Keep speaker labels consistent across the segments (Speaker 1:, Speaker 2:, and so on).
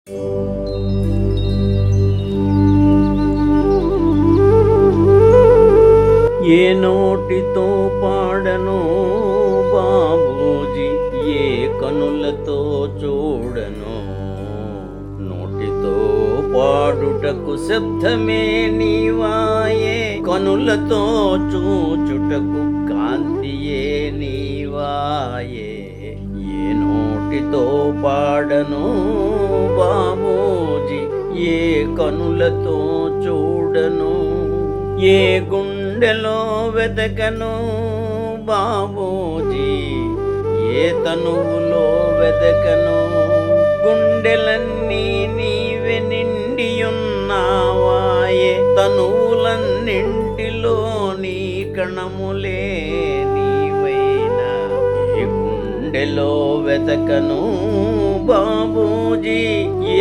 Speaker 1: ఏ నోటితో పాడను బాబూజీ, ఏ కనులతో చూడను. నోటితో పాడుటకు శబ్దమే నీవాయే, కనులతో చూచుటకు కాంతియే నీవాయే. ఏ నోటితో పాడను బాబూజీ, ఏ కనులతో చూడను. ఏ గుండెలో వెతకను బాబూజీ, ఏ తనువులో వెతకను. గుండెలన్నీ నీవే నిండియున్నావాయే, తనువులన్నింటిలో నీ కణములే నీవైనా. ఏ గుండెలో వెతకను బాబూజీ,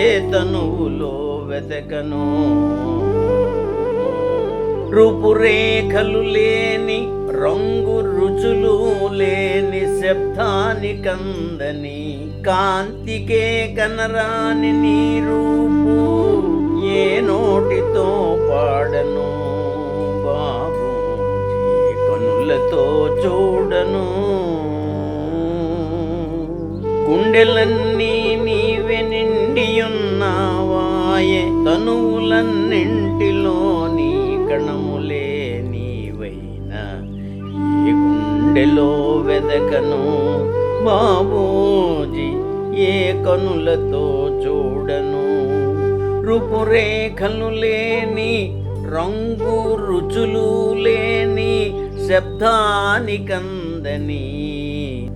Speaker 1: ఏ తనువులో వెతకను. రూపురేఖలు లేని, రంగు రుచులు లేని, శబ్దానికందని, కాంతికే కనరాని నీ రూపు ఏ నోటితో పాడను బాబూజీ, కనులతో చూడను. గుండెలన్నీ నీవే నిండియున్నావాయే, తనువులన్నింటిలో నీ కణములే నీవైనా. ఏ గుండెలో వెదకను బాబూజీ, ఏ కనులతో చూడను. రూపురేఖలు లేని, రంగు రుచులు లేని, శబ్దానికందని,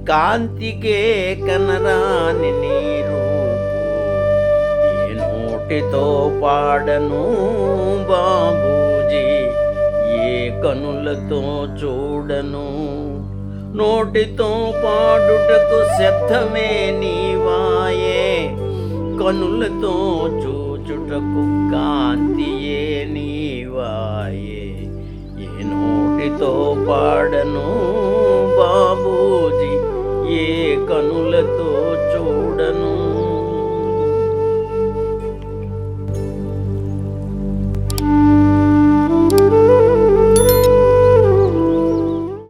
Speaker 1: కాంతికే కనరాని నీ రూపు ఏ నోటితో పాడను బాబూజీ, ఏ కనులతో చూడను. నోటితో పాడుటకు శబ్దమే నీవాయే, కనులతో చూచుటకు కాంతియే నీవాయే. ఏ నోటితో పాడను బాబూజీ, ఏ కనులతో చూడను.